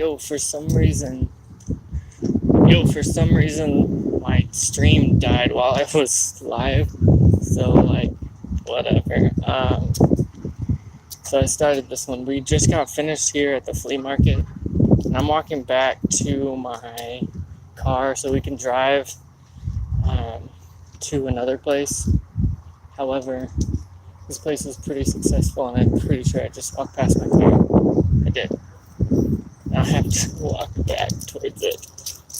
Yo, for some reason, my stream died while I was live. So like, whatever. So I started this one. We just got finished here at the flea market, and I'm walking back to my car so we can drive um, to another place. However, this place was pretty successful, and I'm pretty sure I just walked past my car. I did. Now I have to walk back towards it.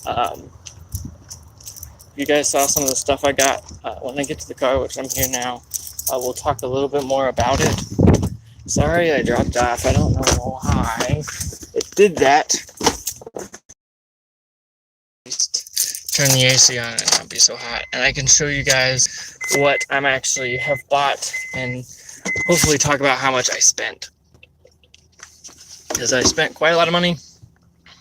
If you guys saw some of the stuff I got when I get to the car, which I'm here now, we'll talk a little bit more about it. Sorry I dropped off. I don't know why it did that. Turn the AC on and not be so hot. And I can show you guys what I'm actually have bought and hopefully talk about how much I spent. Because I spent quite a lot of money.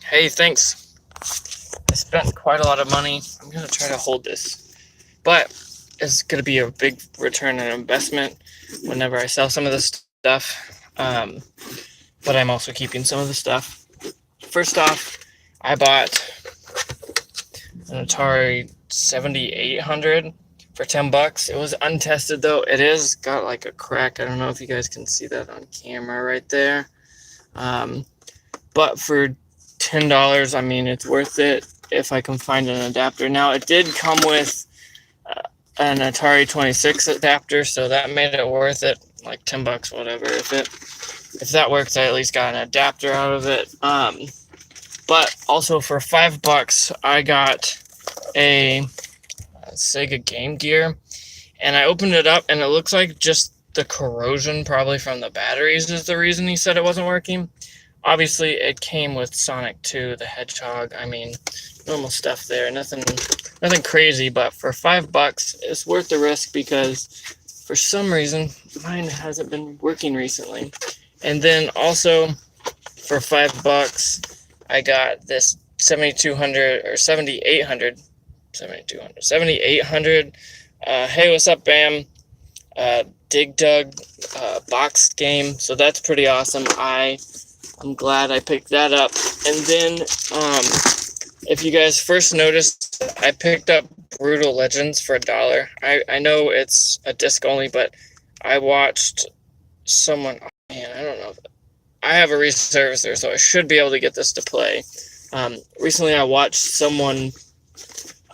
Hey, thanks. I spent quite a lot of money. I'm going to try to hold this. But it's going to be a big return on investment whenever I sell some of this stuff. But I'm also keeping some of the stuff. First off, I bought an Atari 7800 for $10. It was untested though. It is got like a crack. I don't know if you guys can see that on camera right there. But for $10, I mean, it's worth it if I can find an adapter. Now, it did come with an Atari 26 adapter, so that made it worth it, like $10, whatever. If that works, I at least got an adapter out of it. But also for $5, I got a Sega Game Gear, and I opened it up, and it looks like just the corrosion, probably from the batteries, is the reason he said it wasn't working. Obviously, it came with Sonic 2, the Hedgehog. I mean, normal stuff there. Nothing crazy, but for $5, it's worth the risk because for some reason, mine hasn't been working recently. And then also, for $5, I got this 7200 or 7800. Hey, what's up, Bam? Dig Dug boxed game. So that's pretty awesome. I'm glad I picked that up. And then, if you guys first noticed, I picked up Brutal Legends for $1. I know it's a disc only, but I watched someone. Oh man, I don't know. I have a reservicer, so I should be able to get this to play. Recently, I watched someone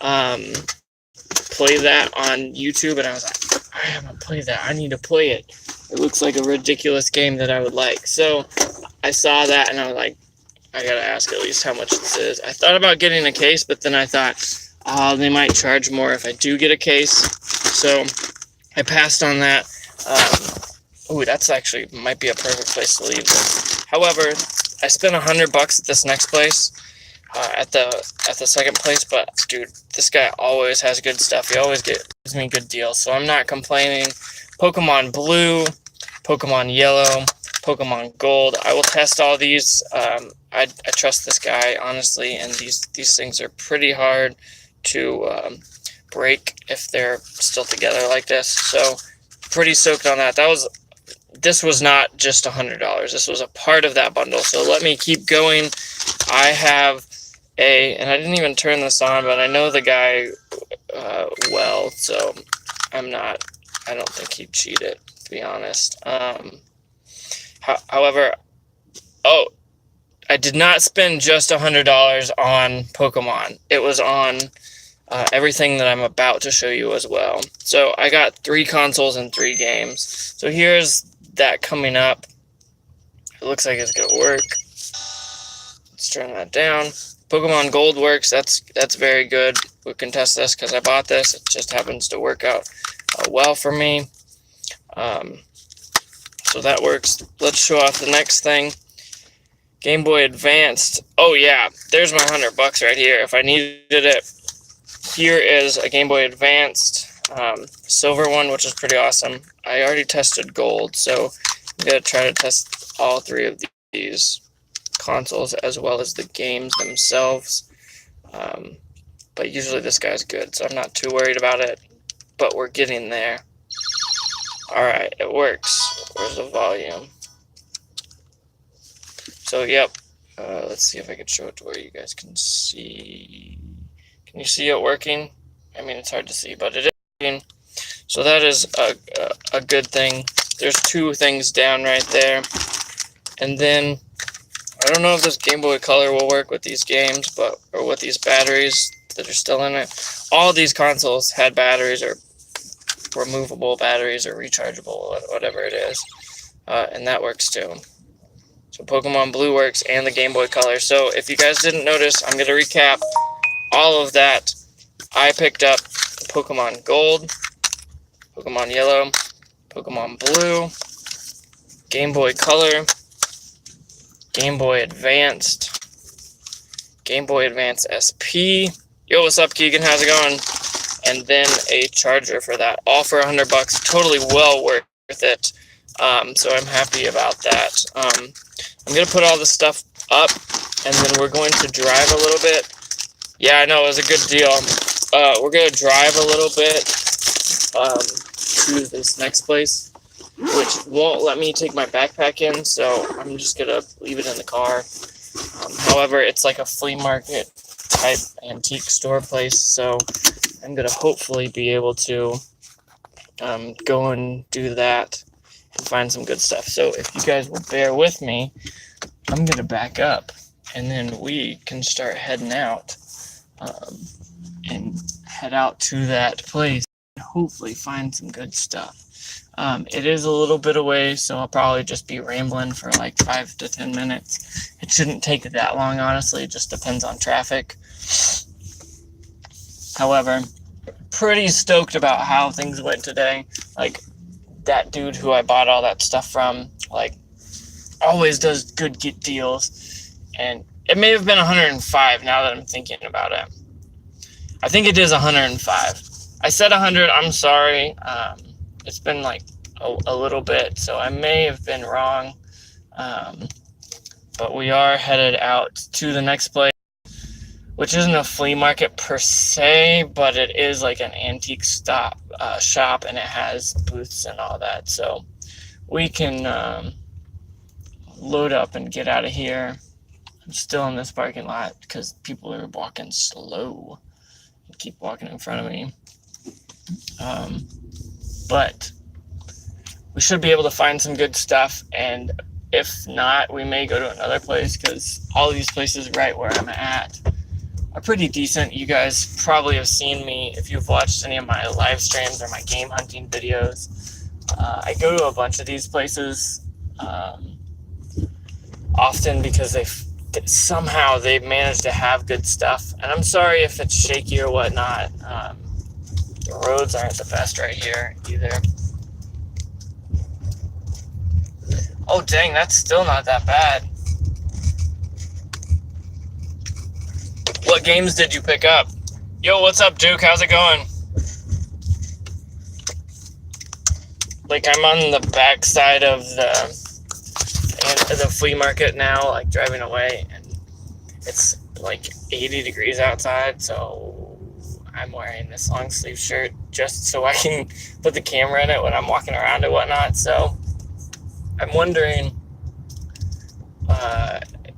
play that on YouTube, and I was like, I haven't played that. I need to play it. It looks like a ridiculous game that I would like. So I saw that, and I was like, I gotta ask at least how much this is. I thought about getting a case, but then I thought, they might charge more if I do get a case. So I passed on that. That's actually might be a perfect place to leave this. However, I spent $100 at this next place, at the second place. But dude, this guy always has good stuff. He always gives me good deals, so I'm not complaining. Pokemon Blue, Pokemon Yellow, Pokemon Gold. I will test all these. I trust this guy, honestly, and these things are pretty hard to break if they're still together like this. So pretty stoked on that. This was not just $100. This was a part of that bundle. So let me keep going. I have and I didn't even turn this on, but I know the guy well, so I don't think he cheated, to be honest. However, I did not spend just $100 on Pokemon. It was on everything that I'm about to show you as well. So I got 3 consoles and 3 games. So here's that coming up. It looks like it's gonna work. Let's turn that down. Pokemon Gold works. That's very good. We can test this because I bought this. It just happens to work out well for me. So that works. Let's show off the next thing. Game Boy Advanced. Oh yeah, there's my $100 right here. If I needed it, here is a Game Boy Advanced silver one, which is pretty awesome. I already tested gold, so I'm gonna try to test all 3 of these consoles as well as the games themselves. But usually this guy's good, so I'm not too worried about it. But we're getting there. Alright, it works. Where's the volume? So, yep. Let's see if I can show it to where you guys can see. Can you see it working? I mean, it's hard to see, but it is working. So that is a good thing. There's 2 things down right there. And then, I don't know if this Game Boy Color will work with these games, or with these batteries that are still in it. All these consoles had batteries, or removable batteries, or rechargeable, whatever it is. And that works too. So Pokemon Blue works, and the Game Boy Color. So if you guys didn't notice, I'm going to recap all of that. I picked up Pokemon Gold, Pokemon Yellow, Pokemon Blue, Game Boy Color, Game Boy Advanced, Game Boy Advance SP. Yo, what's up, Keegan? How's it going? And then a charger for that, all for $100. Totally well worth it. So I'm happy about that. I'm gonna put all the stuff up, and then we're going to drive a little bit. Yeah, I know, it was a good deal. We're gonna drive a little bit to this next place, which won't let me take my backpack in, so I'm just gonna leave it in the car. However, it's like a flea market type antique store place, so I'm gonna hopefully be able to go and do that and find some good stuff. So if you guys will bear with me, I'm gonna back up, and then we can start heading out and head out to that place and hopefully find some good stuff. It is a little bit away, so I'll probably just be rambling for like 5 to 10 minutes. It shouldn't take that long, honestly. It just depends on traffic. However, pretty stoked about how things went today. Like, that dude who I bought all that stuff from, like, always does good deals. And it may have been 105 now that I'm thinking about it. I think it is 105. I said 100, I'm sorry. It's been like a little bit, so I may have been wrong. But we are headed out to the next place, which isn't a flea market per se, but it is like an antique shop, and it has booths and all that. So we can load up and get out of here. I'm still in this parking lot because people are walking slow and keep walking in front of me. But we should be able to find some good stuff, and if not, we may go to another place, because all these places right where I'm at are pretty decent. You guys probably have seen me if you've watched any of my live streams or my game hunting videos. I go to a bunch of these places often because somehow they've managed to have good stuff. And I'm sorry if it's shaky or whatnot. The roads aren't the best right here either. Oh dang, that's still not that bad. What games did you pick up? Yo, what's up, Duke? How's it going? Like, I'm on the back side of the flea market now, like driving away, and it's like 80 degrees outside, so I'm wearing this long sleeve shirt just so I can put the camera in it when I'm walking around and whatnot. So I'm wondering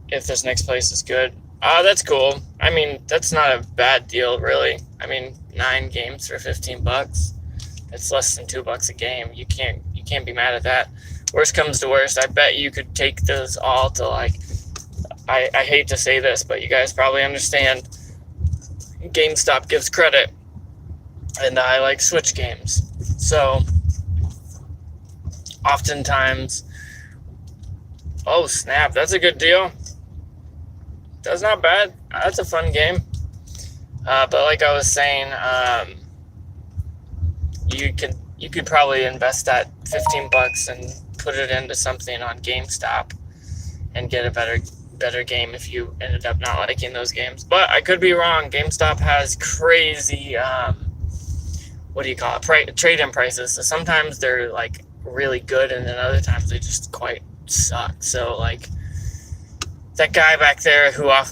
if this next place is good. That's cool. I mean, that's not a bad deal, really. I mean, 9 games for $15. It's less than $2 a game. You can't be mad at that. Worst comes to worst, I bet you could take those all to, like, I hate to say this, but you guys probably understand. GameStop gives credit, and I like Switch games. So oftentimes, oh snap, that's a good deal. That's not bad. That's a fun game. But like I was saying, you could probably invest that $15 and put it into something on GameStop and get a better game if you ended up not liking those games. But I could be wrong. GameStop has crazy trade-in prices. So sometimes they're like really good, and then other times they just quite suck. So like that guy back there who I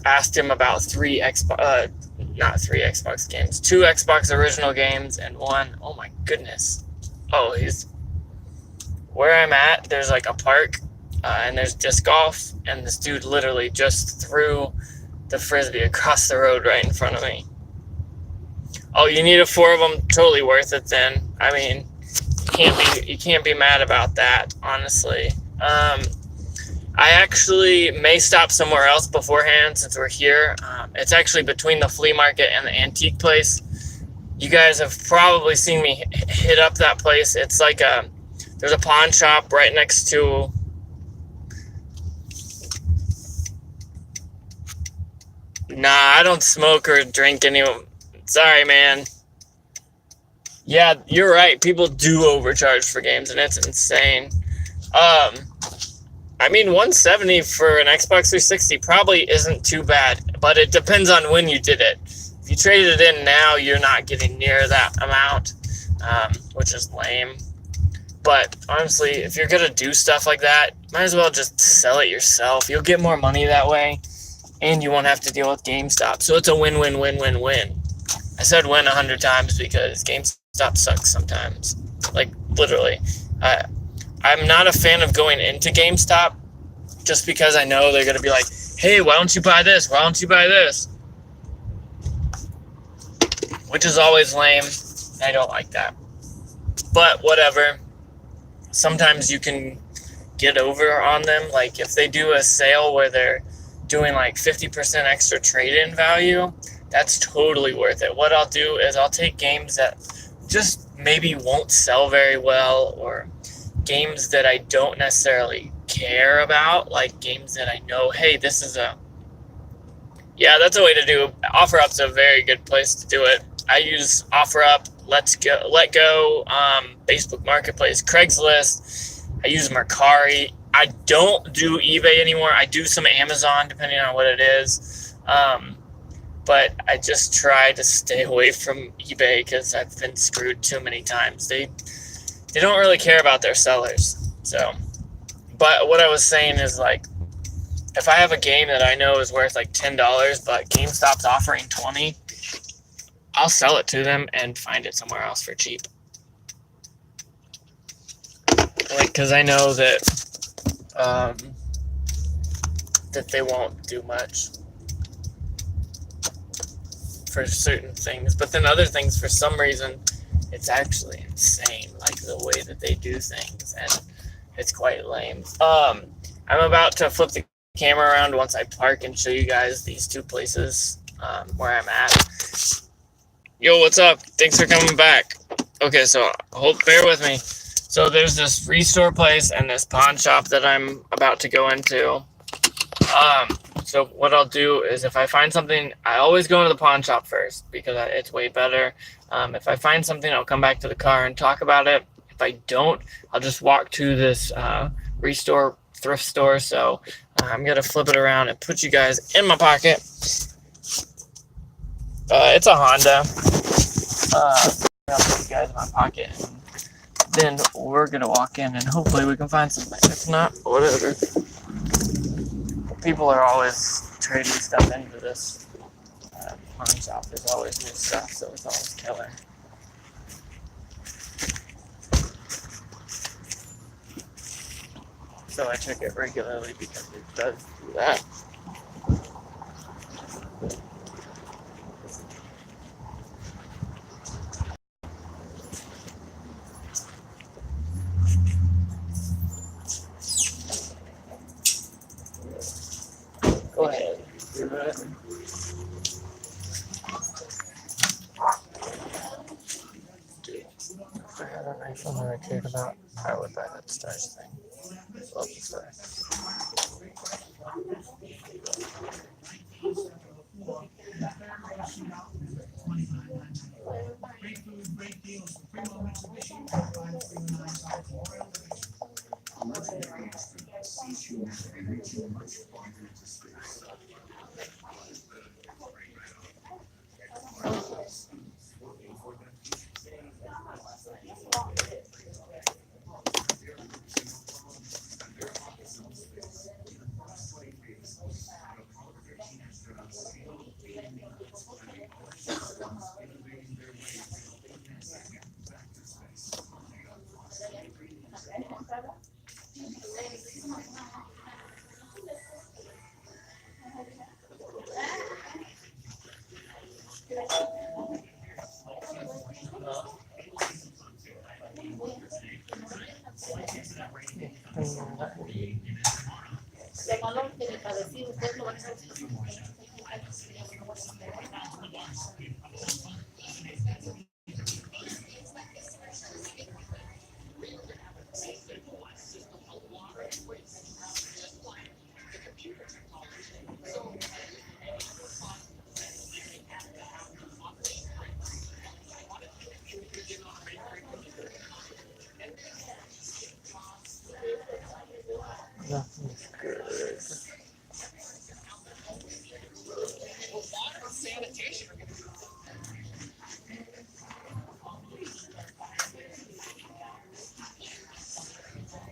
asked him about 2 Xbox original games and 1, oh my goodness. Oh, where I'm at, there's like a park, and there's disc golf, and this dude literally just threw the frisbee across the road right in front of me. Oh, you need a 4 of them? Totally worth it then. I mean, you can't be mad about that, honestly. I actually may stop somewhere else beforehand since we're here. It's actually between the flea market and the antique place. You guys have probably seen me hit up that place. It's like there's a pawn shop right next to. Nah, I don't smoke or drink any. Sorry, man. Yeah, you're right. People do overcharge for games, and it's insane. I mean, 170 for an Xbox 360 probably isn't too bad, but it depends on when you did it. If you traded it in now, you're not getting near that amount, which is lame. But honestly, if you're gonna do stuff like that, might as well just sell it yourself. You'll get more money that way, and you won't have to deal with GameStop. So it's a win-win-win-win-win. I said win 100 times because GameStop sucks sometimes. Like, literally. I'm not a fan of going into GameStop just because I know they're going to be like, hey, why don't you buy this? Why don't you buy this? Which is always lame. I don't like that. But whatever. Sometimes you can get over on them. Like if they do a sale where they're doing like 50% extra trade-in value, that's totally worth it. What I'll do is I'll take games that just maybe won't sell very well, or games that I don't necessarily care about, like games that I know, hey, this is yeah, that's a way to do. OfferUp's a very good place to do it. I use OfferUp, Let Go, Facebook Marketplace, Craigslist. I use Mercari. I don't do eBay anymore. I do some Amazon, depending on what it is. But I just try to stay away from eBay because I've been screwed too many times. They don't really care about their sellers. So, but what I was saying is, like, if I have a game that I know is worth like $10, but GameStop's offering $20, I'll sell it to them and find it somewhere else for cheap. Like, because I know that that they won't do much for certain things, but then other things, for some reason, it's actually insane, like the way that they do things, and it's quite lame. I'm about to flip the camera around once I park and show you guys these two places where I'm at. Yo, what's up? Thanks for coming back. Okay, so bear with me. So there's this restore place and this pawn shop that I'm about to go into. So what I'll do is, if I find something, I always go into the pawn shop first because it's way better. If I find something, I'll come back to the car and talk about it. If I don't, I'll just walk to this restore thrift store. So I'm going to flip it around and put you guys in my pocket. It's a Honda. I'll put you guys in my pocket. Then we're going to walk in and hopefully we can find something. If not, whatever. People are always trading stuff into this pawn shop. There's always new stuff, so it's always killer. So I check it regularly because it does do that. Go ahead. Do it. Dude, if I had an iPhone that I cared about, I would buy that Stars thing. Love the Stars. Nothing's good.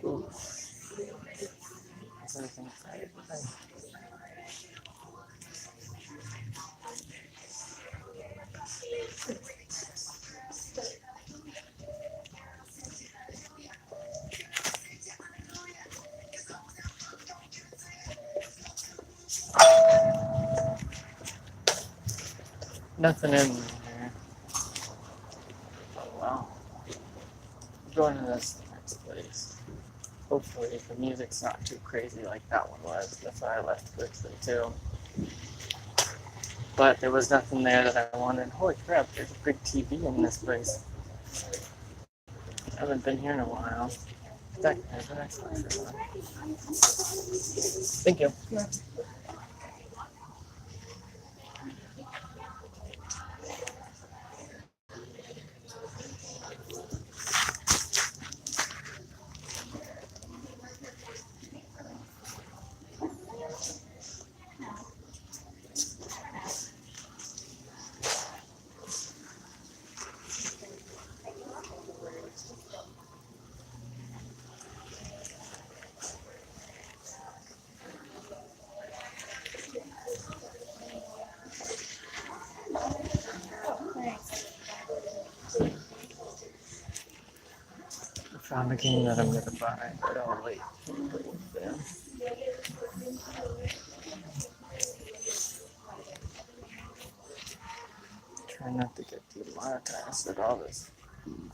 Ooh. Everything excited. Nothing in here. Oh wow. I'm going to this next place. Hopefully the music's not too crazy like that one was. That's why I left quickly too. But there was nothing there that I wanted. Holy crap, there's a big TV in this place. I haven't been here in a while. Thank you. Yeah. I found a game that I'm going to buy, but I'll wait. Try not to get demonetized with all this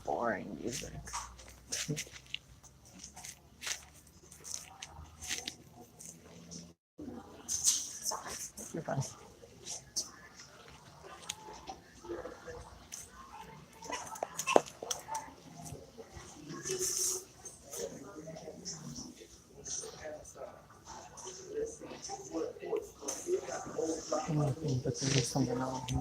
boring music. You're fine. Anything, but there's something on here.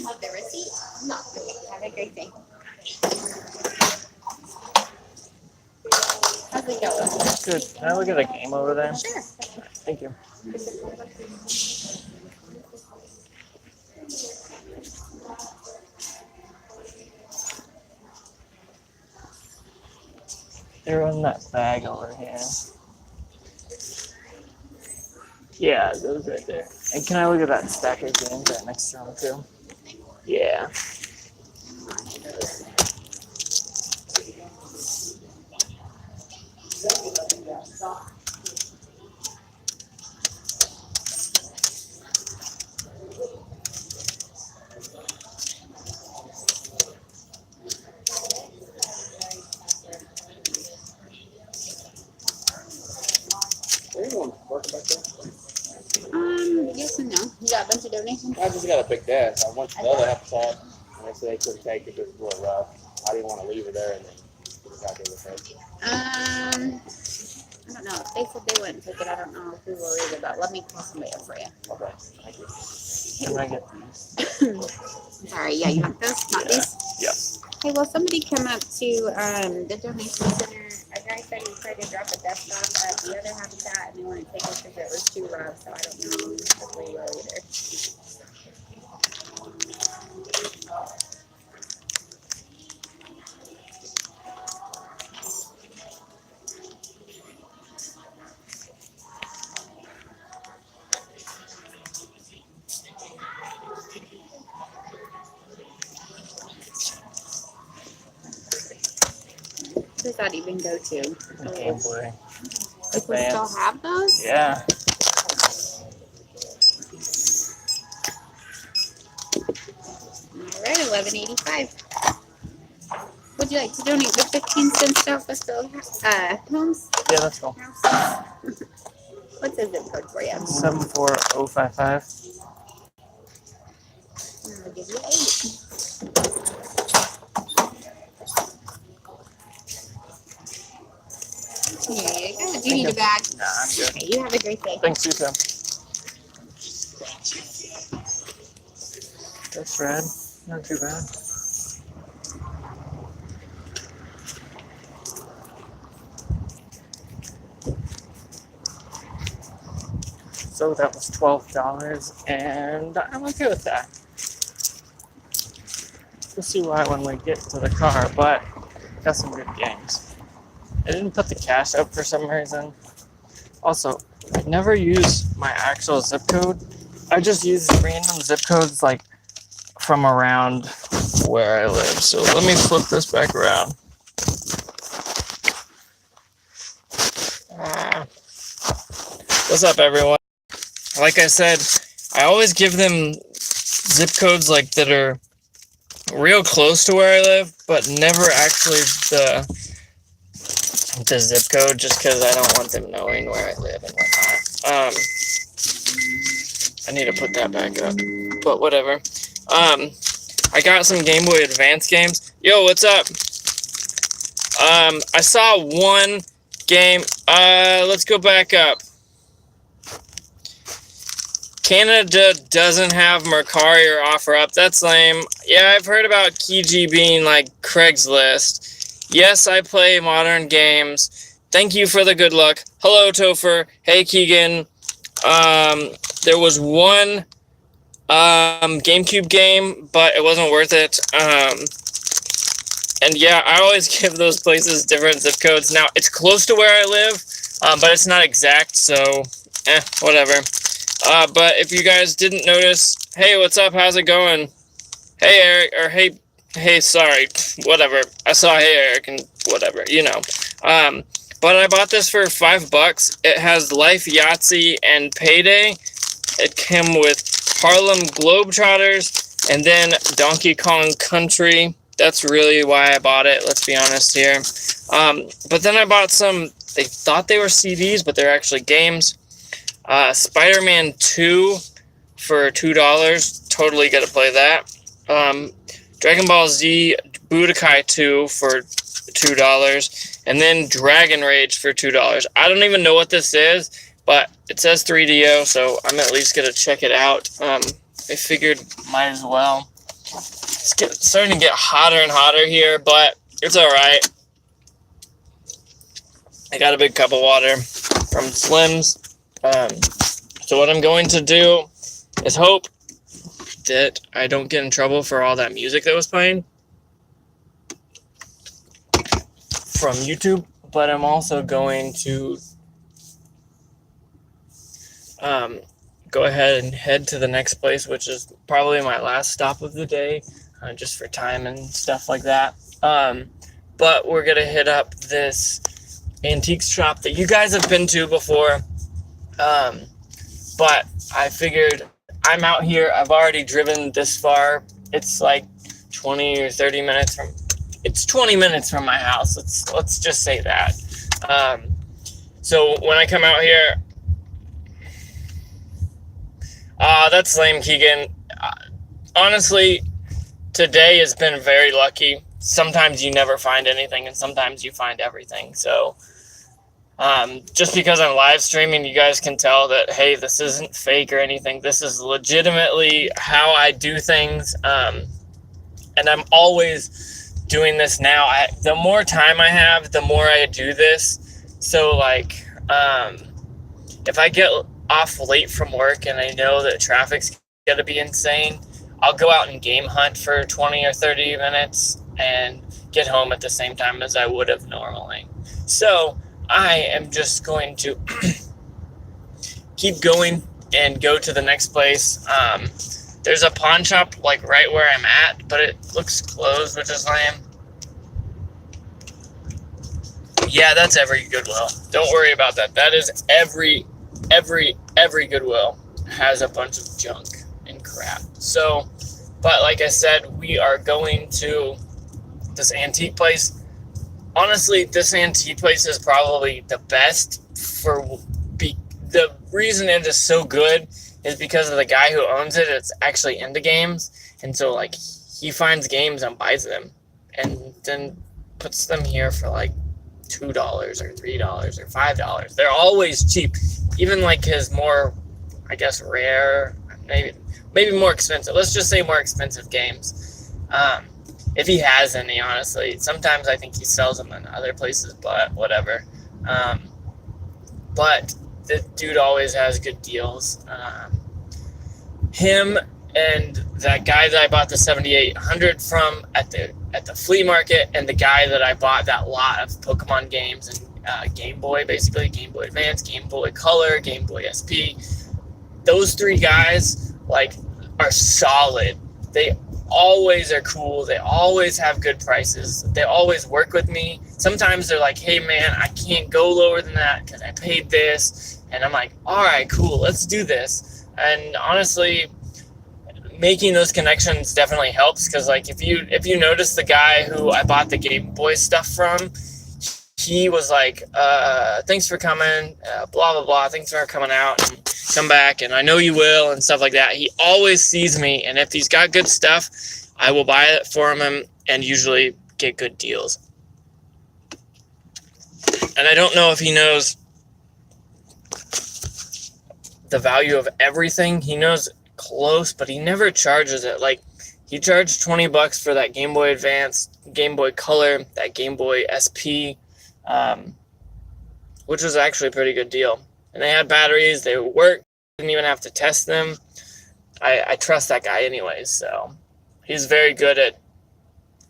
Have the receipt? No. Have a great day. How's it going? Good. Can I look at a game over there? Sure. Thank you. They're in that bag over here. Yeah, those right there. And can I look at that stack of games right next to them too? Yeah. Yes and no. You got a bunch of donations? I just got a big desk. I went to the other habitat, and they said they couldn't take it because it was a little rough. I didn't want to leave it there, and then got the other place. I don't know. They said they wouldn't take it. I don't know if we will either, but let me call somebody up for you. Okay, thank you. Can I get these? Sorry, yeah, you want those? Not these? Yeah. Hey, will somebody come up to the donation center? A guy said he tried to drop a desk off at the other habitat and they wouldn't take it because it was too rough, so I don't know if we will either. Who's that even go to? Gameboy. Like we still have those? Yeah. right, $11.85. Would you like to donate the 15 cents to Office Homes? Yeah, let's go. What's the zip code for you? 74055. I'll give you 8. Here you go. Do you need a bag? Nah, I'm good. Okay, you have a great day. Thanks, you too. That's red. Not too bad. So that was $12, and I'm okay with that. We'll see why when we get to the car, but got some good games. I didn't put the cash up for some reason. Also, I never use my actual zip code. I just use random zip codes like from around where I live. So let me flip this back around. What's up, everyone? Like I said, I always give them zip codes like that are real close to where I live, but never actually the zip code, just because I don't want them knowing where I live and whatnot. I need to put that back up, but whatever. I got some Game Boy Advance games. Yo, what's up? I saw one game. Let's go back up. Canada doesn't have Mercari or OfferUp. That's lame. Yeah, I've heard about Kiji being like Craigslist. Yes, I play modern games. Thank you for the good luck. Hello, Topher. Hey, Keegan. There was one GameCube game, but it wasn't worth it. And yeah, I always give those places different zip codes. Now, it's close to where I live, but it's not exact, so whatever. But if you guys didn't notice, hey, what's up? How's it going? Hey, Eric, or hey, sorry, whatever. I saw hey, Eric, and whatever, you know. But I bought this for $5. It has Life Yahtzee and Payday. It came with Harlem Globetrotters and then Donkey Kong Country. That's really why I bought it, let's be honest here. But then I bought some, they thought they were CDs, but they're actually games. Spider-Man 2 for $2. Totally gotta play that. Dragon Ball Z Budokai 2 for $2. And then Dragon Rage for $2. I don't even know what this is, but it says 3DO, so I'm at least gonna check it out. I figured might as well. It's starting to get hotter and hotter here, but it's alright. I got a big cup of water from Slim's. So what I'm going to do is hope that I don't get in trouble for all that music that was playing from YouTube, but I'm also going to go ahead and head to the next place, which is probably my last stop of the day, just for time and stuff like that. But we're gonna hit up this antiques shop that you guys have been to before. But I figured I'm out here. I've already driven this far. It's like 20 or 30 minutes from. It's 20 minutes from my house. Let's just say that. So when I come out here, that's lame, Keegan. Honestly, today has been very lucky. Sometimes you never find anything, and sometimes you find everything. So. Just because I'm live streaming, you guys can tell that, hey, this isn't fake or anything. This is legitimately how I do things. And I'm always doing this now. The more time I have, the more I do this. So, like, if I get off late from work and I know that traffic's going to be insane, I'll go out and game hunt for 20 or 30 minutes and get home at the same time as I would have normally. So I am just going to keep going and go to the next place. There's a pawn shop like right where I'm at, but it looks closed, which is lame. Yeah, that's every Goodwill. Don't worry about that. That is every Goodwill has a bunch of junk and crap. So But like I said, we are going to this antique place. Honestly, this antique place is probably the best the reason it is so good is because of the guy who owns it. It's actually into games, and so like he finds games and buys them, and then puts them here for like $2 or $3 or $5. They're always cheap, even like his more, I guess, rare, maybe more expensive. Let's just say more expensive games. If he has any, honestly. Sometimes I think he sells them in other places, but whatever. But the dude always has good deals. Him and that guy that I bought the 7800 from at the flea market, and the guy that I bought that lot of Pokemon games and Game Boy, basically Game Boy Advance, Game Boy Color, Game Boy SP. Those three guys like are solid. They always are cool. They always have good prices. They always work with me. Sometimes they're like, hey man, I can't go lower than that because I paid this. And I'm like, all right, cool, let's do this. And honestly, making those connections definitely helps, because like if you notice the guy who I bought the Game Boy stuff from, he was like, thanks for coming, blah blah blah, thanks for coming out, and come back, and I know you will, and stuff like that. He always sees me, and if he's got good stuff, I will buy it for him and usually get good deals. And I don't know if he knows the value of everything. He knows close, but he never charges it. Like, he charged $20 for that Game Boy Advance, Game Boy Color, that Game Boy SP, which was actually a pretty good deal. And they had batteries, they worked, didn't even have to test them. I trust that guy anyways, so he's very good at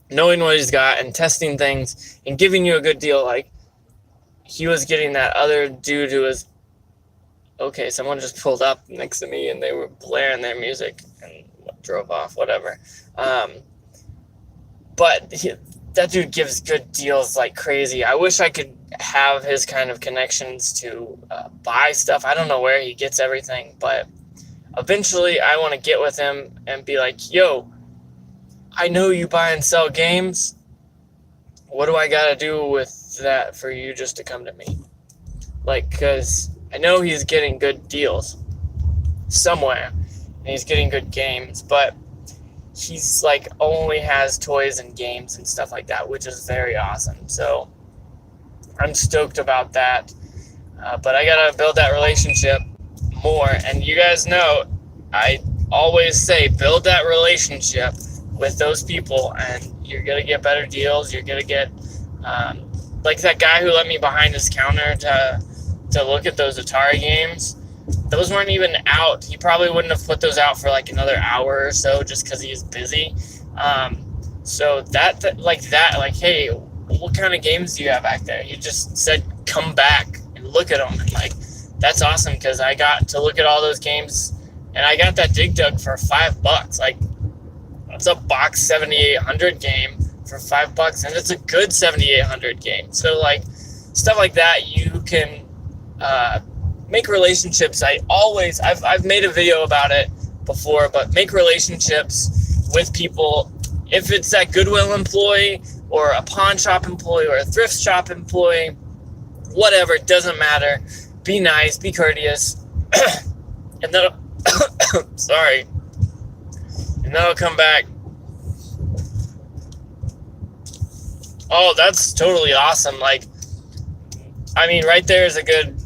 knowing what he's got and testing things and giving you a good deal. Like, he was getting that other dude who was, okay, someone just pulled up next to me and they were blaring their music and drove off, whatever. But that dude gives good deals like crazy. I wish I could have his kind of connections to buy stuff. I don't know where he gets everything, but eventually I want to get with him and be like, yo, I know you buy and sell games. What do I got to do with that for you just to come to me? Like, because I know he's getting good deals somewhere, and he's getting good games, but he's like only has toys and games and stuff like that, which is very awesome. So I'm stoked about that. But I gotta build that relationship more. And you guys know, I always say, build that relationship with those people, and you're gonna get better deals. You're gonna get like that guy who let me behind his counter to look at those Atari games. Those weren't even out. He probably wouldn't have put those out for like another hour or so just because he is busy. So like, hey, what kind of games do you have back there? He just said, come back and look at them. And like, that's awesome, because I got to look at all those games, and I got that Dig Dug for $5. Like, that's a box 7800 game for $5, and it's a good 7800 game. So like, stuff like that, you can make relationships. I've made a video about it before, but make relationships with people. If it's that Goodwill employee or a pawn shop employee or a thrift shop employee, whatever, it doesn't matter. Be nice, be courteous, and then sorry, and then I'll come back. Oh, that's totally awesome. Like, I mean, right there is a good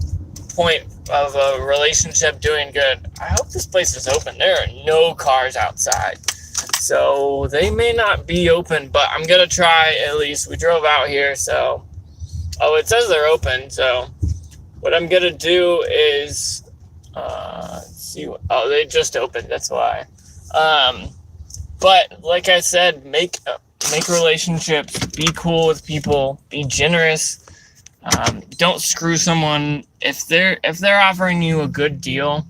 point of a relationship doing good. I hope this place is open. There are no cars outside, so they may not be open, but I'm gonna try at least. We drove out here, so it says they're open. So what I'm gonna do is see. They just opened. That's why. But like I said, make relationships. Be cool with people. Be generous. Don't screw someone if they're offering you a good deal.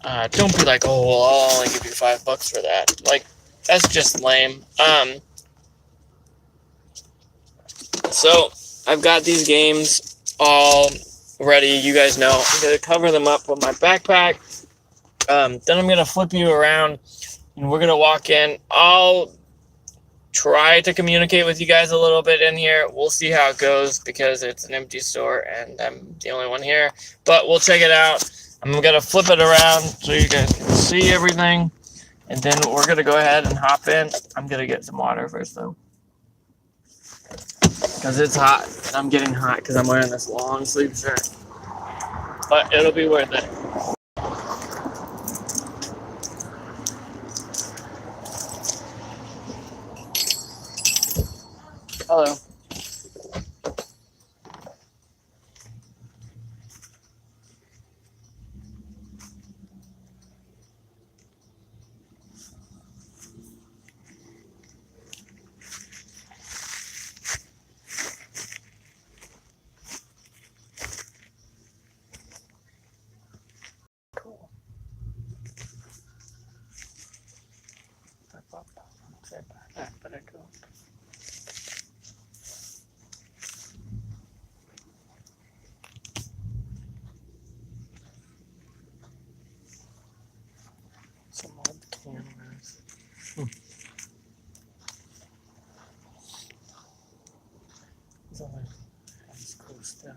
Don't be like, oh, well, I'll only give you $5 for that. Like, that's just lame. So I've got these games all ready. You guys know I'm gonna cover them up with my backpack. Then I'm gonna flip you around and we're gonna walk in. I'll try to communicate with you guys a little bit in here. We'll see how it goes because it's an empty store and I'm the only one here. But we'll check it out. I'm gonna flip it around so you guys can see everything. And then we're gonna go ahead and hop in. I'm gonna get some water first though. Because it's hot. And I'm getting hot because I'm wearing this long sleeve shirt. But it'll be worth it. Hello. Cool. But I go. Some old cameras. There's all this cool stuff.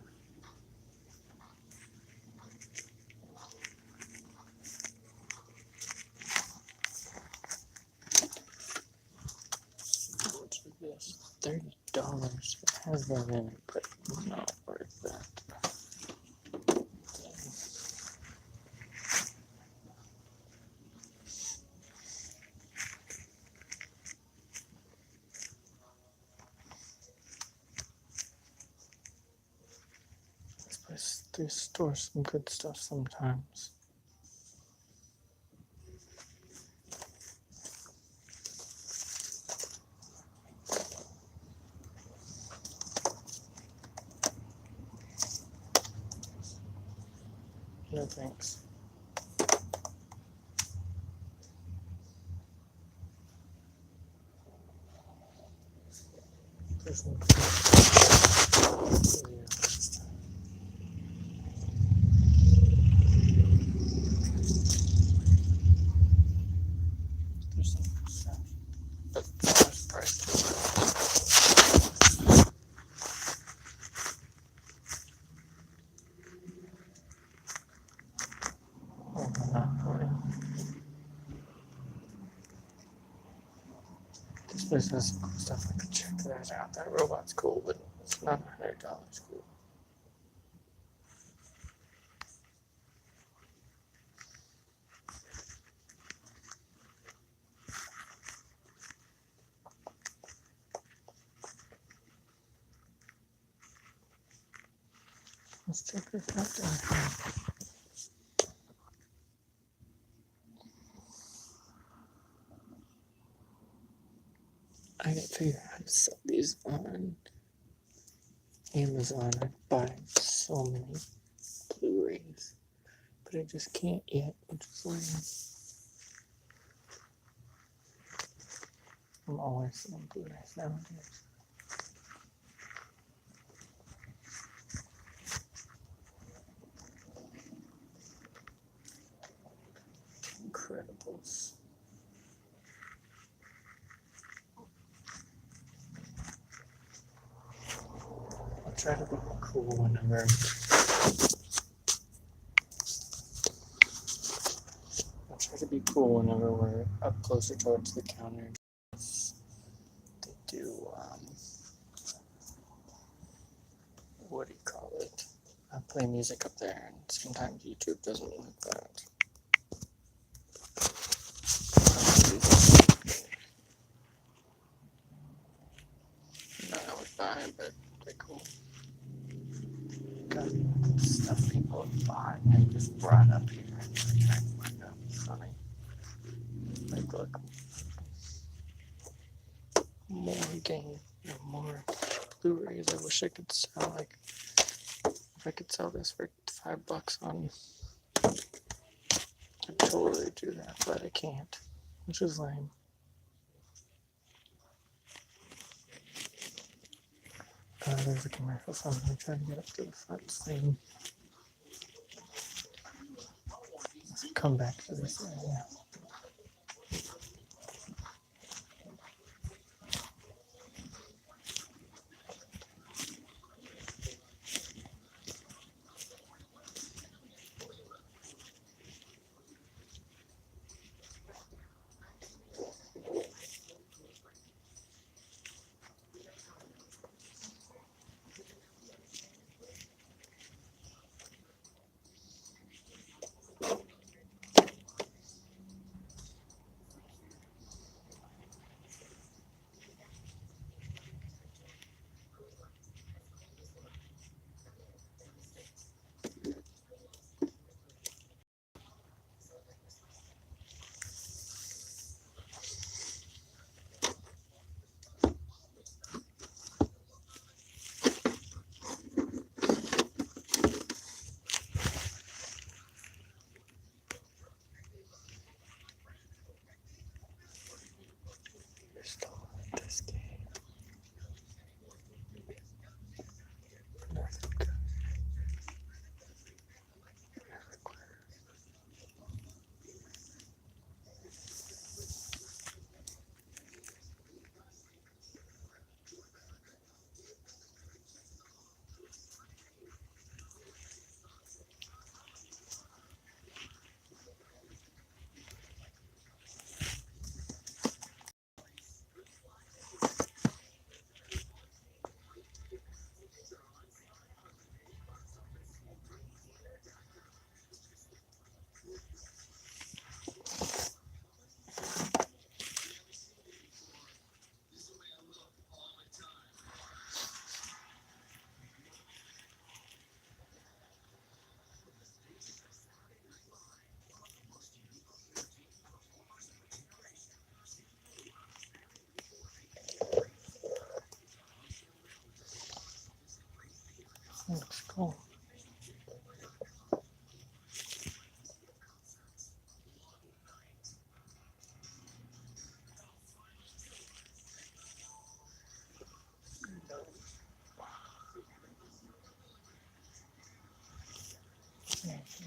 How much is this? $30. It has that in it, but not worth that. They store some good stuff sometimes. No thanks. There's some stuff. But it's priced. Oh, Monopoly. This place has some cool stuff. I could check that out. That robot's cool, but it's not $100 cool. Let's check this out down here. I gotta figure out how to sell these on Amazon. I buy so many Blu-rays, but I just can't yet, which is lame. I'm always selling Blu-rays nowadays. Incredibles. I'll try to be cool whenever. I'll try to be cool whenever we're up closer towards the counter. They do, what do you call it? I play music up there, and sometimes YouTube doesn't like that. Not I would buy, but they're cool. Got stuff people have bought and just brought up here and I try to find out. It's funny. Like, look. More game, more Blu-rays. I wish I could sell, like, if I could sell this for $5 on, I'd totally do that, but I can't, which is lame. There's a commercial, so I'm gonna try to get up to the front screen. Let's come back to this area.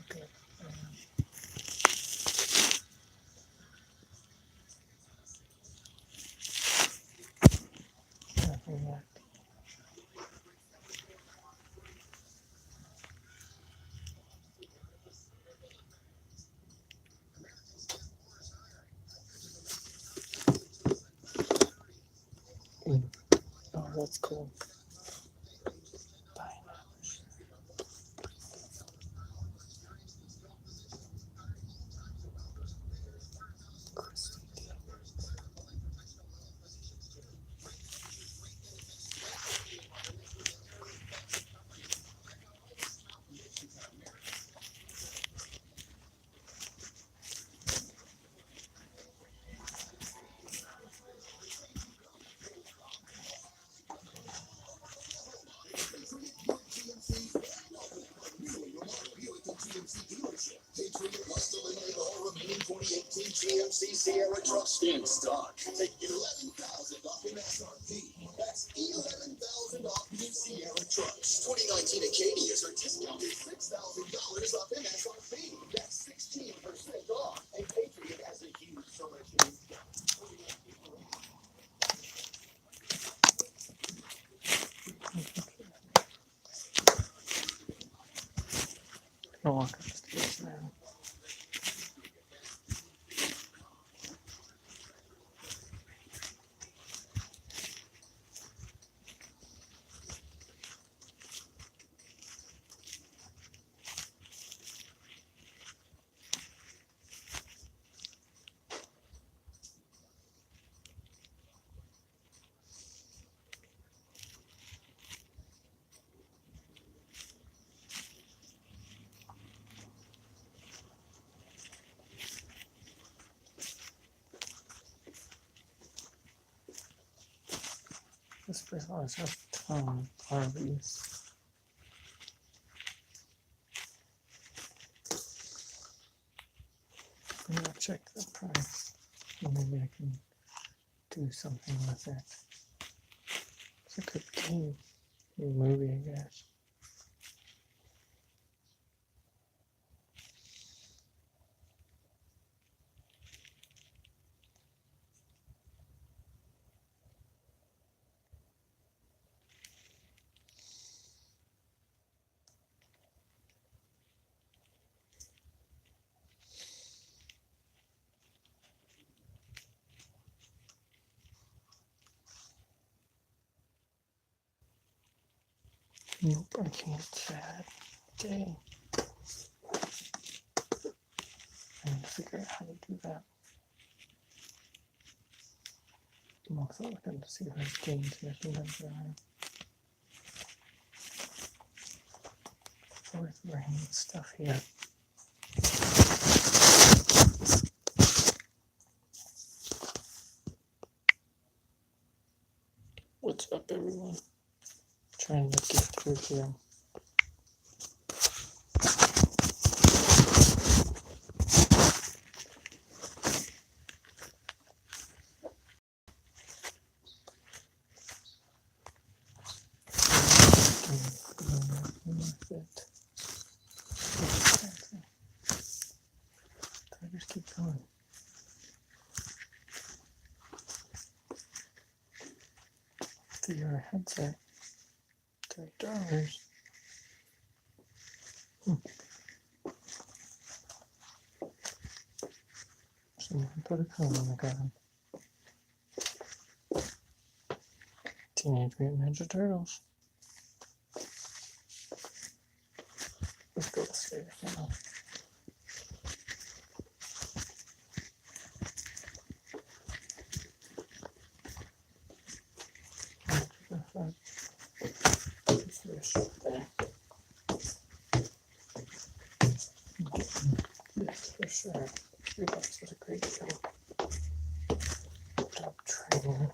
good. Nothing yet. Oh, that's cool. GMC Sierra trucks in stock. Take 11,000 off MSRP. That's 11,000 off new Sierra trucks. 2019 Acadias are discounted $6,000 off MSRP. That's 16% off. And Patriot has a huge selection of I'll walk upstairs now. This place always has a ton of Barbies. I'm gonna check the price. Maybe I can do something with it. It's a good game. Movie, I guess. Nope, I can't chat. Dang. I need to figure out how to do that. I'm also looking to see if there's games here. Sometimes there are. Always bringing stuff here. What's up, everyone? Trying to get through here. Tigers keep going. To your headset. $3. Someone put a cone on the ground. Teenage Mutant Ninja Turtles. Let's go upstairs now. Yes, for sure. $3 is a great deal. Top trainer.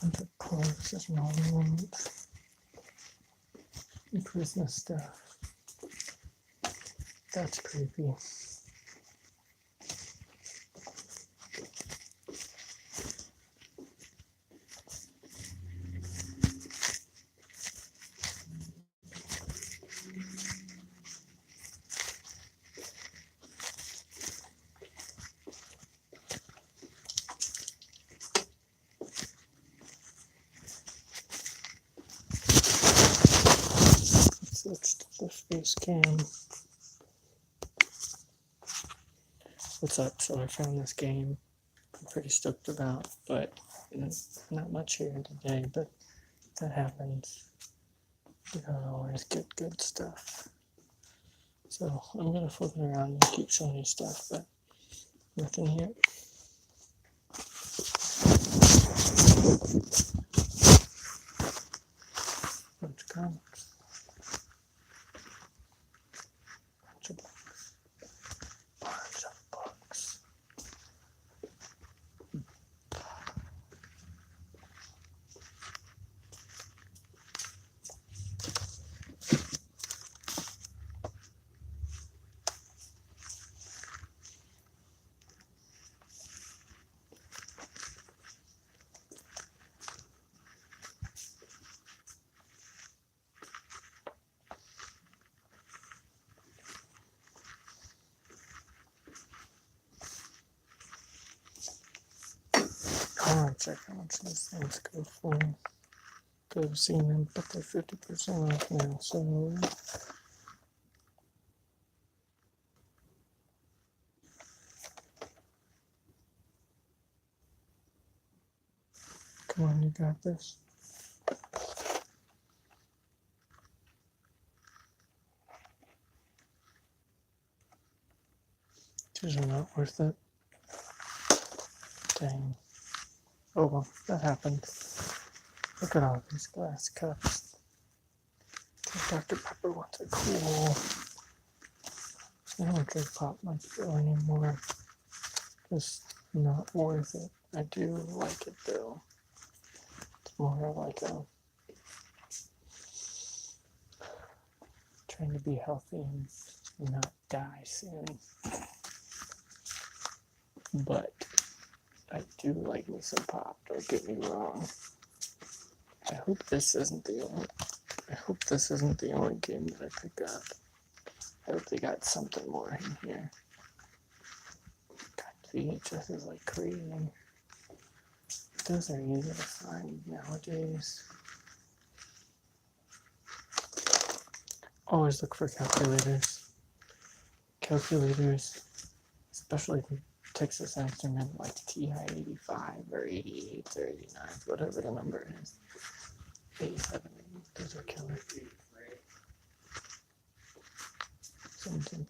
Bunch of clothes, just normal ones. And Christmas stuff. That's creepy. Let's the face cam. What's up? So I found this game I'm pretty stoked about, but not much here today, but that happens. You don't always get good stuff. So I'm gonna flip it around and keep showing you stuff, but nothing here. Bunch of comics. Bunch of books. Bunch of books. Oh, check how much these things go for. Could have seen them, but they're 50% off now, so come on, you got this. These are not worth it. Dang. Oh well, that happened. Look at all these glass cups. Dr. Pepper ones are cool. I don't drink pop much anymore. Just not worth it. I do like it though. It's more like a trying to be healthy and not die soon. But I do like me some pop, don't get me wrong. I hope this isn't the only game that I pick up. I hope they got something more in here. God, VHS is like crazy. Those are easy to find nowadays. Always look for calculators. Calculators, especially the Texas Instrument like TI-85 or 88 or 89, whatever the number is. 87, those are killer. Something.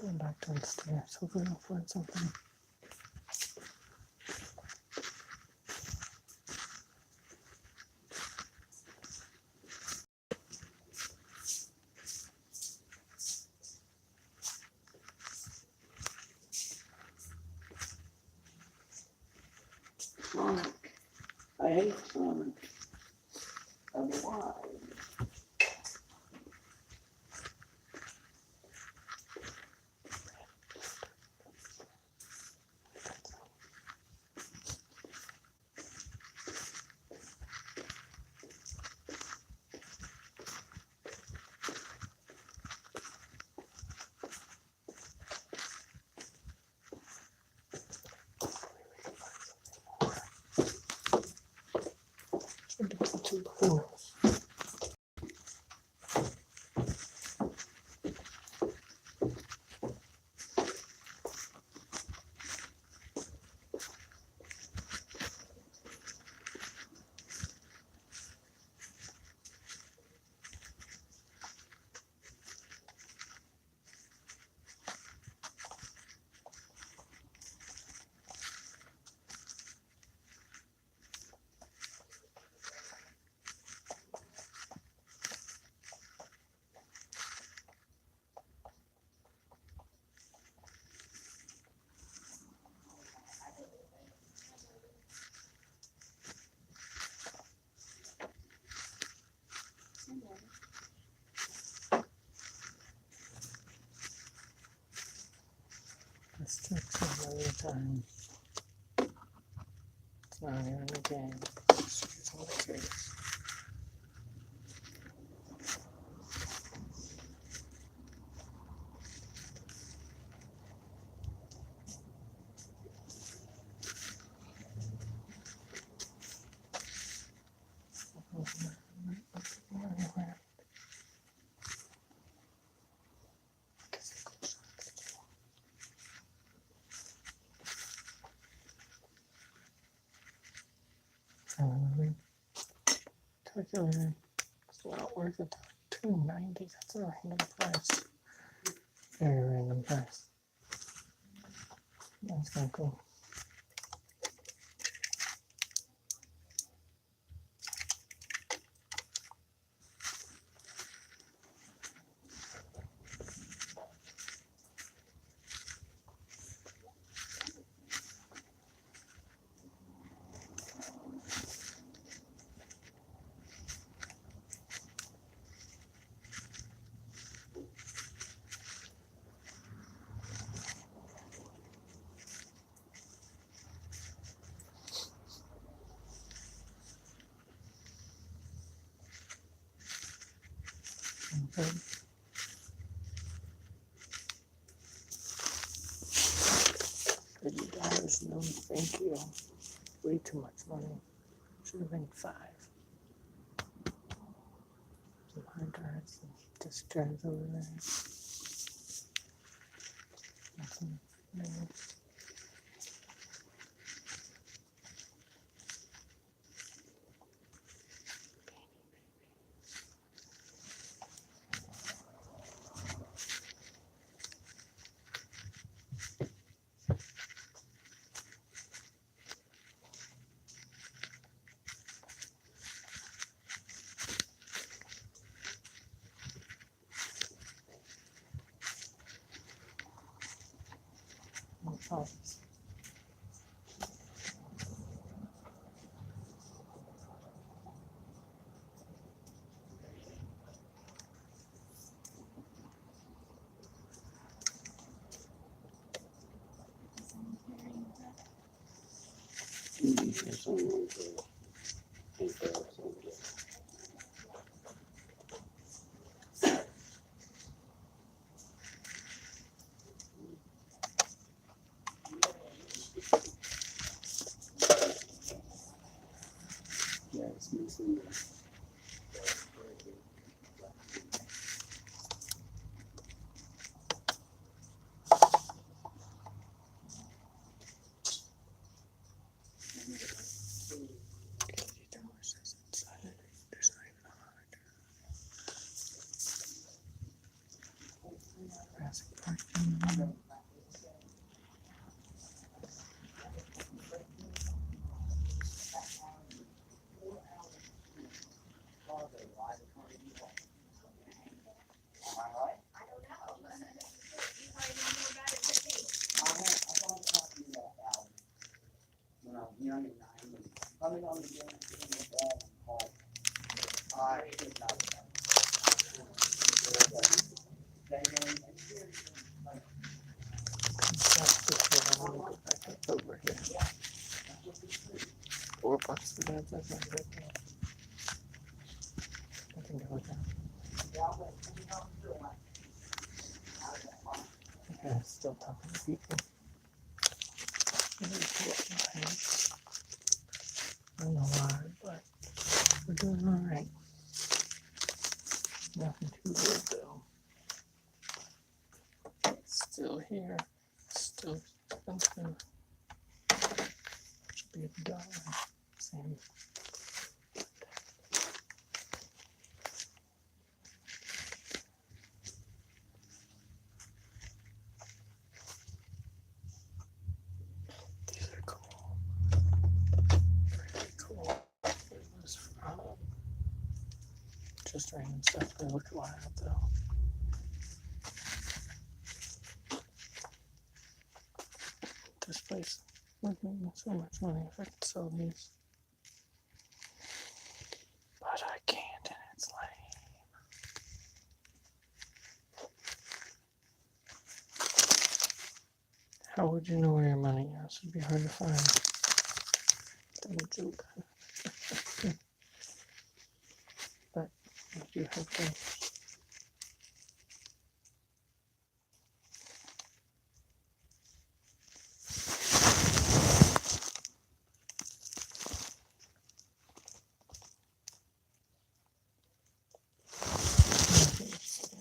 Going back downstairs. Hopefully I'll find something. Sonic. I hate Sonic. Why? Too cool. Takes another time. It's not even a game. It's just on the case. Calculator. It's not worth it. $2.90. That's a random price. Very random price. That's kind of cool. Okay. $30. No, thank you. Way too much money. Should have been 5. Some hard drives and disk drives over there. Nothing. No. No problems. Yeah, it's missing. There's not even a hard Jurassic Park. Over here. $4 for that. That's not good. I can go with that. Okay, still talking to people. I don't know why, but we're doing alright. Nothing too good though. Still here. Still expensive. Should be $1. Same. These are cool. Pretty cool. It was from just random stuff. They look wild though. This place would make me so much money if I could sell these. But I can't, and it's lame. How would you know where your money is? It'd be hard to find. Dumb joke. But I do have to.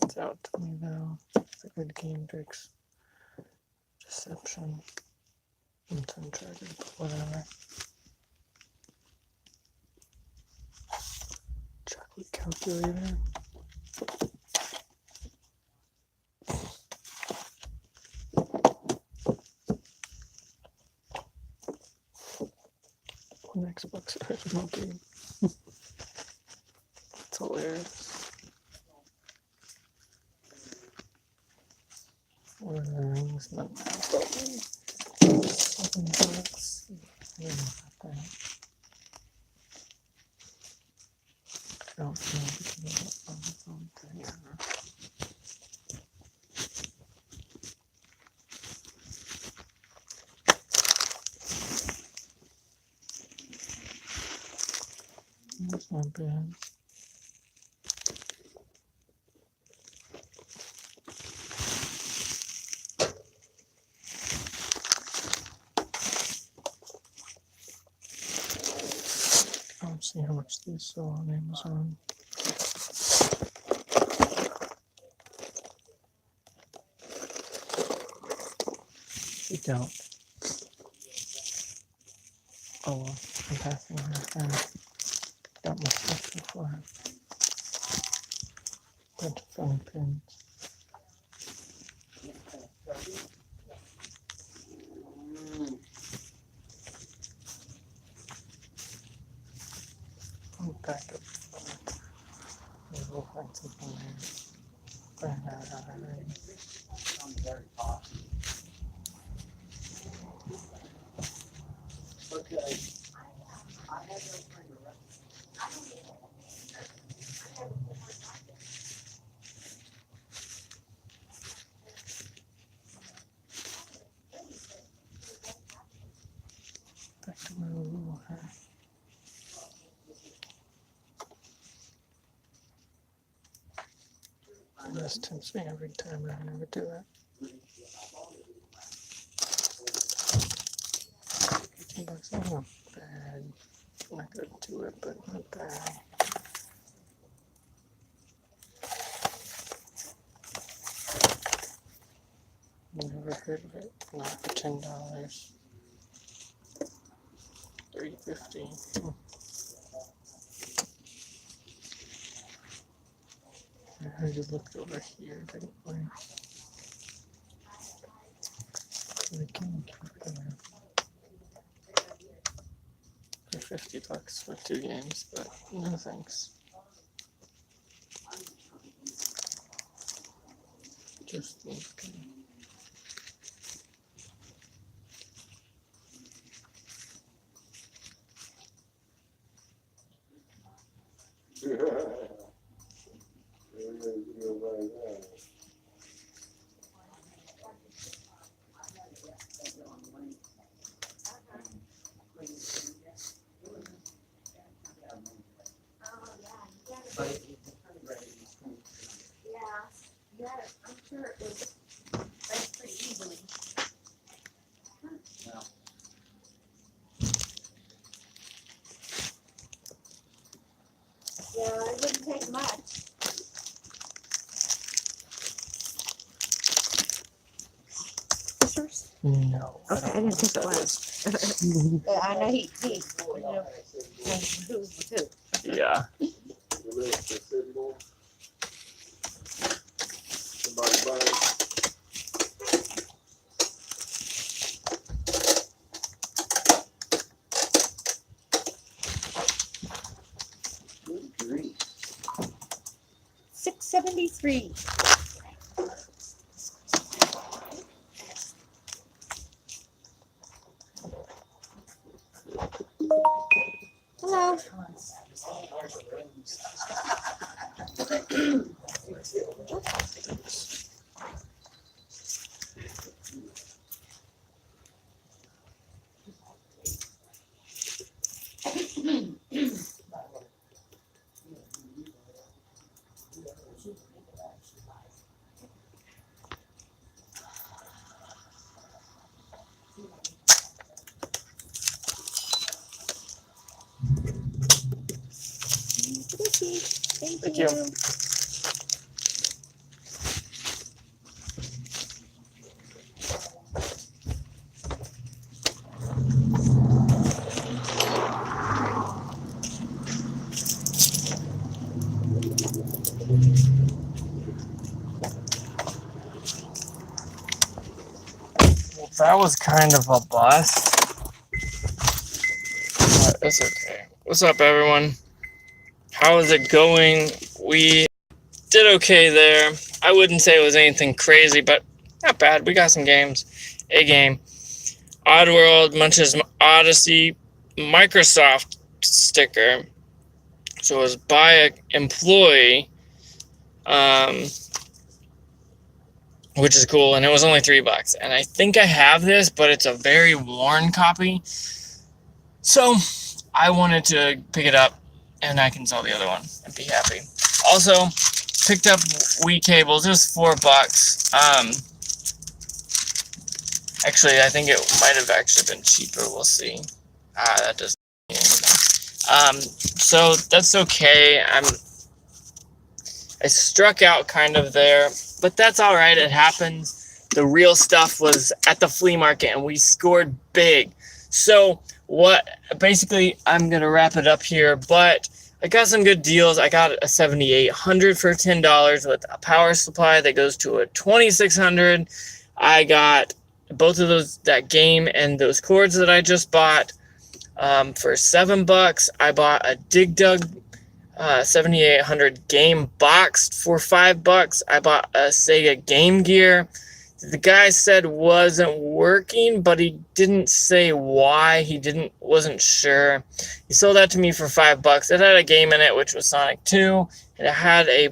It's out to me though. It's a good game tricks. Deception. Uncharted, but whatever. Chocolate calculator. One Xbox original game. It's hilarious. Lord of the Rings, not that, but $7. I don't know about that. I don't know because of the phone thing. That's not bad. I don't see how much these sell on Amazon. You don't. Oh well, I'm passing her. Got my stuff before. Bunch of funny pins. I'll back up. Maybe we'll find something there. Okay. Back to where we were. This tempts me every time, and I never do it. $15, not bad. I'm not gonna do it, but not bad. Never heard of it. Not for $10. $3.50. I heard you looked over here, didn't we? We can keep going. For $50 for 2 games, but no thanks. Just looking. Yeah, I'm sure it was like pretty easily. Yeah, it wouldn't take much. Scissors? No. Okay, I didn't think that it was. I know he you know, who's who. Yeah. Somebody buying. Good grief. $6.73. Hello. sweet. Thank Thank you. you. Well, that was kind of a bust. But it's okay. What's up, everyone? How is it going? We did okay there. I wouldn't say it was anything crazy, but not bad. We got some games. A game. Oddworld, Munch's Odyssey, Microsoft sticker. So it was by an employee, which is cool, and it was only $3. And I think I have this, but it's a very worn copy. So I wanted to pick it up, and I can sell the other one and be happy. Also, picked up Wii cables. It was $4. Actually, I think it might have actually been cheaper. We'll see. That doesn't mean anything. So that's okay. I struck out kind of there, but that's all right. It happens. The real stuff was at the flea market, and we scored big. So basically, I'm gonna wrap it up here, but I got some good deals. I got a 7800 for $10 with a power supply that goes to a 2600. I got both of those, that game and those cords that I just bought, for $7. I bought a Dig Dug 7800 game boxed for $5. I bought a Sega Game Gear. The guy said wasn't working, but he didn't say why. Wasn't sure. He sold that to me for $5. It had a game in it, which was Sonic 2, and it had a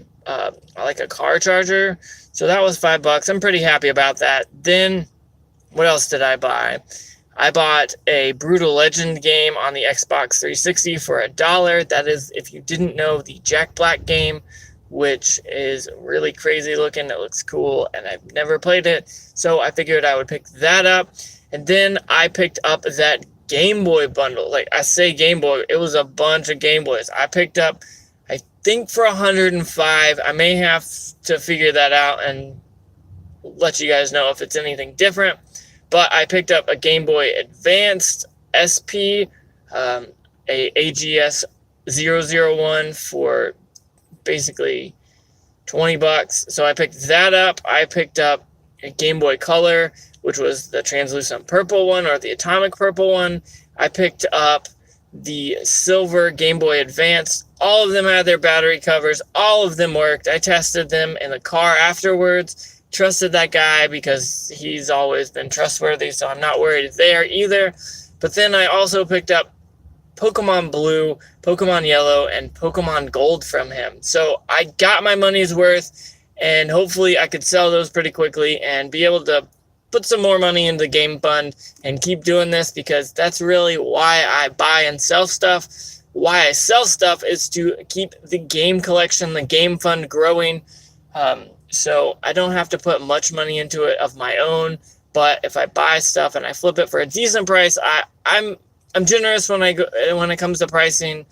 like a car charger. So that was $5. I'm pretty happy about that. Then, what else did I buy? I bought a Brutal Legend game on the Xbox 360 for $1. That is, if you didn't know, the Jack Black game, which is really crazy looking. It looks cool, and I've never played it, so I figured I would pick that up. And then I picked up that Game Boy bundle. Like, I say Game Boy, it was a bunch of Game Boys. I picked up, I think, for $105. I may have to figure that out and let you guys know if it's anything different. But I picked up a Game Boy Advanced SP, a AGS 001 for basically $20. So I picked that up. I picked up a Game Boy Color, which was the translucent purple one or the atomic purple one. I picked up the silver Game Boy Advance. All of them had their battery covers. All of them worked. I tested them in the car afterwards. Trusted that guy because he's always been trustworthy, so I'm not worried there either. But then I also picked up Pokemon Blue, Pokemon Yellow, and Pokemon Gold from him. So I got my money's worth, and hopefully I could sell those pretty quickly and be able to put some more money into the game fund and keep doing this, because that's really why I buy and sell stuff. Why I sell stuff is to keep the game collection, the game fund growing. So I don't have to put much money into it of my own, but if I buy stuff and I flip it for a decent price, I'm generous when it comes to pricing,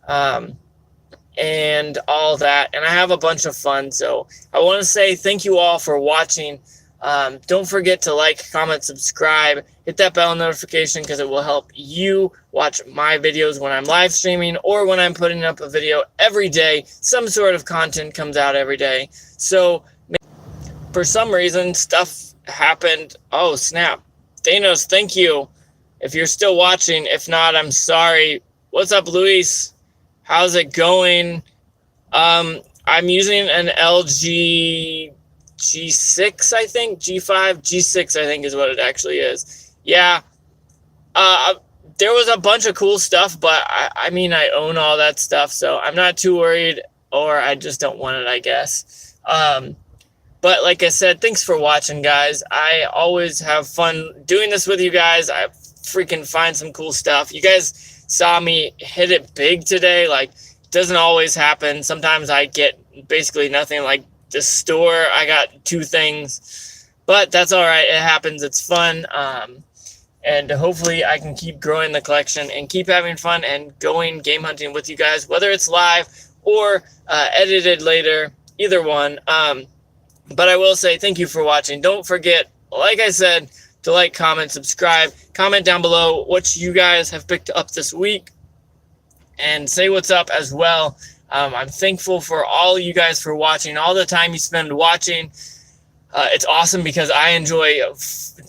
and all that. And I have a bunch of fun. So I want to say thank you all for watching. Don't forget to like, comment, subscribe, hit that bell notification, because it will help you watch my videos when I'm live streaming or when I'm putting up a video every day. Some sort of content comes out every day. So for some reason, stuff happened. Oh, snap. Thanos, thank you. If you're still watching, if not, I'm sorry. What's up, Luis? How's it going? I'm using an LG G6, I think. G5, G6, I think is what it actually is. Yeah. There was a bunch of cool stuff, but I mean, I own all that stuff, so I'm not too worried, or I just don't want it, I guess. But like I said, thanks for watching, guys. I always have fun doing this with you guys. I freaking find some cool stuff. You guys saw me hit it big today. Like, it doesn't always happen. Sometimes I get basically nothing. Like the store, I got 2 things. But that's all right. It happens. It's fun. And hopefully I can keep growing the collection and keep having fun and going game hunting with you guys, whether it's live or edited later, either one. But I will say thank you for watching. Don't forget, like I said, to like, comment, subscribe. Comment down below what you guys have picked up this week, and say what's up as well. I'm thankful for all you guys for watching, all the time you spend watching. It's awesome because I enjoy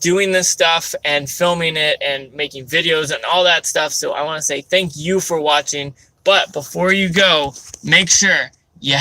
doing this stuff and filming it and making videos and all that stuff. So I want to say thank you for watching. But before you go, make sure you